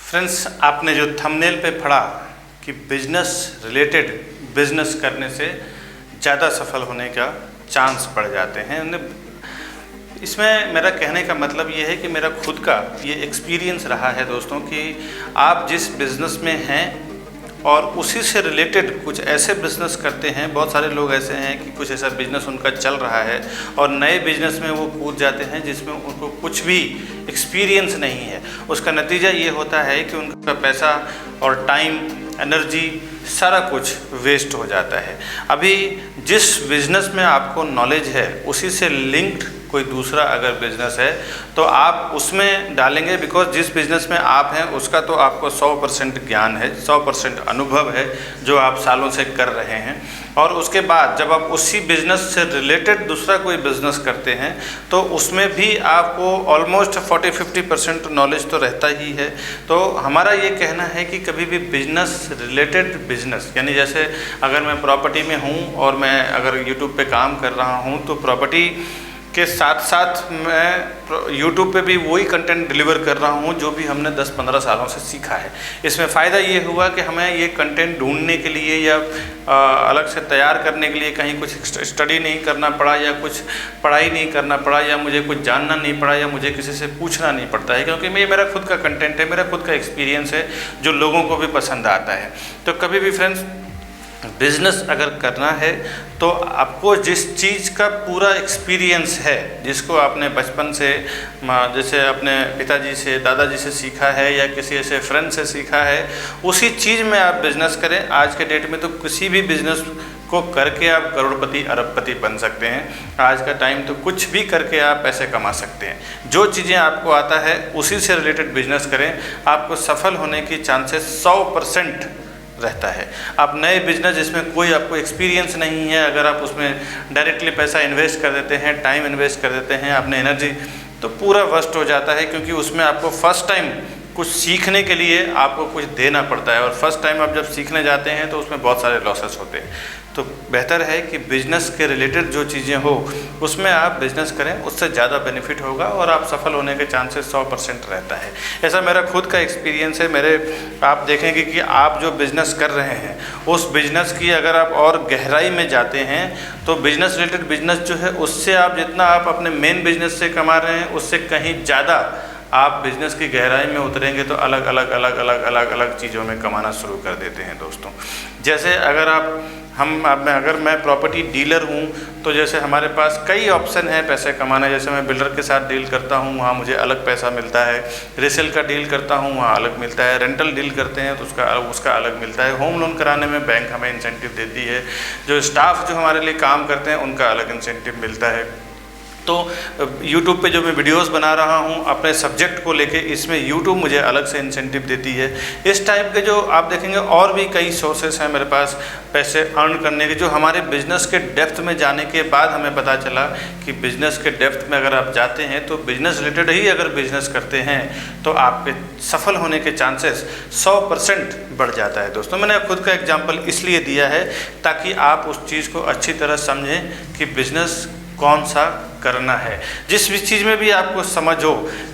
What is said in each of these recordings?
Friends, आपने जो thumbnail पे पढ़ा कि बिजनेस रिलेटेड बिजनेस करने से ज़्यादा सफल होने का चांस बढ़ जाते हैं। इसमें मेरा कहने का मतलब ये है कि मेरा खुद का ये एक्सपीरियंस रहा है दोस्तों कि आप जिस बिज़नेस में हैं और उसी से रिलेटेड कुछ ऐसे बिज़नेस करते हैं। बहुत सारे लोग ऐसे हैं कि कुछ ऐसा बिज़नेस उनका चल रहा है और नए बिज़नेस में वो कूद जाते हैं जिसमें उनको कुछ भी एक्सपीरियंस नहीं है। उसका नतीजा ये होता है कि उनका पैसा और टाइम, एनर्जी सारा कुछ वेस्ट हो जाता है। अभी जिस बिज़नेस में आपको नॉलेज है उसी से लिंक्ड कोई दूसरा अगर बिज़नेस है तो आप उसमें डालेंगे, बिकॉज जिस बिज़नेस में आप हैं उसका तो आपको 100% ज्ञान है, 100% अनुभव है जो आप सालों से कर रहे हैं। और उसके बाद जब आप उसी बिज़नेस से रिलेटेड दूसरा कोई बिज़नेस करते हैं तो उसमें भी आपको ऑलमोस्ट 40-50% नॉलेज तो रहता ही है। तो हमारा ये कहना है कि कभी भी बिज़नेस रिलेटेड बिज़नेस, यानी जैसे अगर मैं प्रॉपर्टी में हूँ और मैं अगर यूट्यूब पे काम कर रहा हूँ तो प्रॉपर्टी के साथ साथ मैं यूट्यूब पे भी वही कंटेंट डिलीवर कर रहा हूँ जो भी हमने 10-15 सालों से सीखा है। इसमें फ़ायदा ये हुआ कि हमें ये कंटेंट ढूंढने के लिए या अलग से तैयार करने के लिए कहीं कुछ स्टडी नहीं करना पड़ा या कुछ पढ़ाई नहीं करना पड़ा या मुझे कुछ जानना नहीं पड़ा या मुझे किसी से पूछना नहीं पड़ता है, क्योंकि मेरा खुद का कंटेंट है, मेरा खुद का एक्सपीरियंस है जो लोगों को भी पसंद आता है। तो कभी भी फ्रेंड्स बिज़नेस अगर करना है तो आपको जिस चीज़ का पूरा एक्सपीरियंस है, जिसको आपने बचपन से जैसे अपने पिताजी से, दादाजी से सीखा है या किसी ऐसे फ्रेंड से सीखा है, उसी चीज़ में आप बिज़नेस करें। आज के डेट में तो किसी भी बिज़नेस को करके आप करोड़पति अरबपति बन सकते हैं। आज का टाइम तो कुछ भी करके आप पैसे कमा सकते हैं। जो चीज़ें आपको आता है उसी से रिलेटेड बिज़नेस करें, आपको सफल होने की चांसेस 100% रहता है। आप नए बिज़नेस जिसमें कोई आपको एक्सपीरियंस नहीं है, अगर आप उसमें डायरेक्टली पैसा इन्वेस्ट कर देते हैं, टाइम इन्वेस्ट कर देते हैं, अपने एनर्जी, तो पूरा वेस्ट हो जाता है, क्योंकि उसमें आपको फर्स्ट टाइम कुछ सीखने के लिए आपको कुछ देना पड़ता है और फर्स्ट टाइम आप जब सीखने जाते हैं तो उसमें बहुत सारे लॉसेस होते हैं। तो बेहतर है कि बिज़नेस के रिलेटेड जो चीज़ें हो उसमें आप बिज़नेस करें, उससे ज़्यादा बेनिफिट होगा और आप सफल होने के चांसेस 100% रहता है। ऐसा मेरा खुद का एक्सपीरियंस है। आप देखेंगे कि आप जो बिज़नेस कर रहे हैं उस बिज़नेस की अगर आप और गहराई में जाते हैं तो बिज़नेस रिलेटेड बिज़नेस जो है उससे आप जितना आप अपने मेन बिज़नेस से कमा रहे हैं उससे कहीं ज़्यादा आप बिज़नेस की गहराई में उतरेंगे तो अलग अलग चीज़ों में कमाना शुरू कर देते हैं दोस्तों। जैसे अगर अगर मैं प्रॉपर्टी डीलर हूँ तो जैसे हमारे पास कई ऑप्शन है पैसे कमाना। जैसे मैं बिल्डर के साथ डील करता हूँ, वहाँ मुझे अलग पैसा मिलता है। रीसेल का डील करता हूँ, वहाँ अलग मिलता है। रेंटल डील करते हैं तो उसका अलग मिलता है। होम लोन कराने में बैंक हमें इंसेंटिव देती है। जो स्टाफ जो हमारे लिए काम करते हैं उनका अलग इंसेंटिव मिलता है। तो YouTube पे जो मैं वीडियोस बना रहा हूँ अपने सब्जेक्ट को लेके, इसमें YouTube मुझे अलग से इंसेंटिव देती है। इस टाइप के जो आप देखेंगे और भी कई सोर्सेस हैं मेरे पास पैसे अर्न करने के, जो हमारे बिज़नेस के डेप्थ में जाने के बाद हमें पता चला कि बिज़नेस के डेप्थ में अगर आप जाते हैं तो बिज़नेस रिलेटेड ही अगर बिज़नेस करते हैं तो आपके सफल होने के चांसेस 100% बढ़ जाता है दोस्तों। मैंने खुद का एग्जाम्पल इसलिए दिया है ताकि आप उस चीज़ को अच्छी तरह समझें कि बिज़नेस कौन सा करना है, जिस भी चीज़ में भी आपको समझ हो।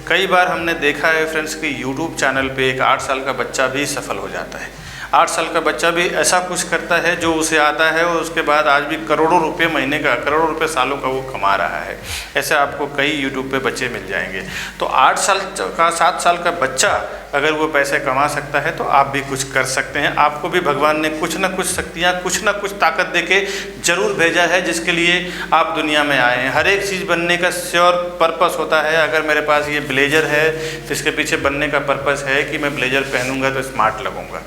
कई बार हमने देखा है फ्रेंड्स कि YouTube चैनल पे एक 8 साल का बच्चा भी सफल हो जाता है। 8 साल का बच्चा भी ऐसा कुछ करता है जो उसे आता है और उसके बाद आज भी करोड़ों रुपए महीने का, करोड़ों रुपए सालों का वो कमा रहा है। ऐसे आपको कई YouTube पे बच्चे मिल जाएंगे। तो 8 साल का, 7 साल का बच्चा अगर वो पैसे कमा सकता है तो आप भी कुछ कर सकते हैं। आपको भी भगवान ने कुछ ना कुछ शक्तियाँ, कुछ ना कुछ ताकत देके जरूर भेजा है जिसके लिए आप दुनिया में आए हैं। हर एक चीज़ बनने का श्योर पर्पस होता है। अगर मेरे पास ये ब्लेजर है तो इसके पीछे बनने का पर्पस है कि मैं ब्लेजर पहनूंगा तो स्मार्ट लगूंगा।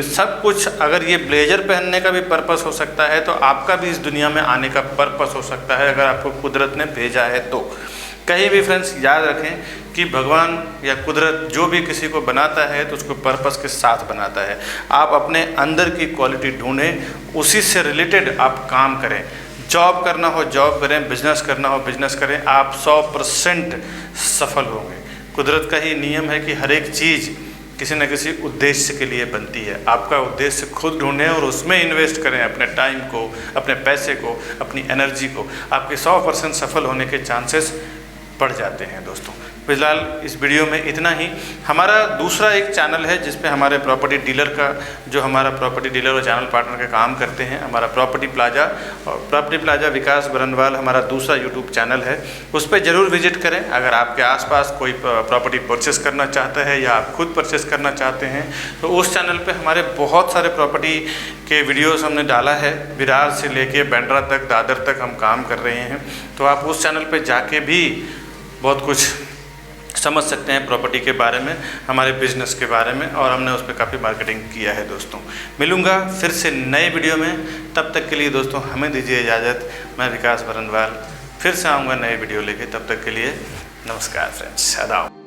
सब कुछ अगर ये ब्लेजर पहनने का भी पर्पस हो सकता है तो आपका भी इस दुनिया में आने का पर्पस हो सकता है, अगर आपको कुदरत ने भेजा है तो। कहीं भी फ्रेंड्स याद रखें कि भगवान या कुदरत जो भी किसी को बनाता है तो उसको पर्पस के साथ बनाता है। आप अपने अंदर की क्वालिटी ढूंढें, उसी से रिलेटेड आप काम करें। जॉब करना हो जॉब करें, बिजनेस करना हो बिजनेस करें, आप 100% सफल होंगे। कुदरत का ही नियम है कि हर एक चीज़ किसी न किसी उद्देश्य के लिए बनती है। आपका उद्देश्य खुद ढूंढें और उसमें इन्वेस्ट करें अपने टाइम को, अपने पैसे को, अपनी एनर्जी को। आपके 100% सफल होने के चांसेस बढ़ जाते हैं दोस्तों। फिलहाल इस वीडियो में इतना ही। हमारा दूसरा एक चैनल है जिस पे हमारे प्रॉपर्टी डीलर का, जो हमारा प्रॉपर्टी डीलर और चैनल पार्टनर का काम करते हैं, हमारा प्रॉपर्टी प्लाजा और प्रॉपर्टी प्लाजा विकास बरनवाल हमारा दूसरा यूट्यूब चैनल है। उस पर ज़रूर विजिट करें। अगर आपके आसपास कोई प्रॉपर्टी परचेस करना चाहता है या आप खुद परचेस करना चाहते हैं तो उस चैनल पे हमारे बहुत सारे प्रॉपर्टी के वीडियोस हमने डाला है। विरार से लेके बांद्रा तक, दादर तक हम काम कर रहे हैं, तो आप उस चैनल पे जाके भी बहुत कुछ समझ सकते हैं प्रॉपर्टी के बारे में, हमारे बिजनेस के बारे में, और हमने उस पर काफ़ी मार्केटिंग किया है। दोस्तों मिलूँगा फिर से नए वीडियो में, तब तक के लिए दोस्तों हमें दीजिए इजाज़त। मैं विकास बरनवाल फिर से आऊँगा नए वीडियो लेके, तब तक के लिए नमस्कार फ्रेंड्स, आदाब।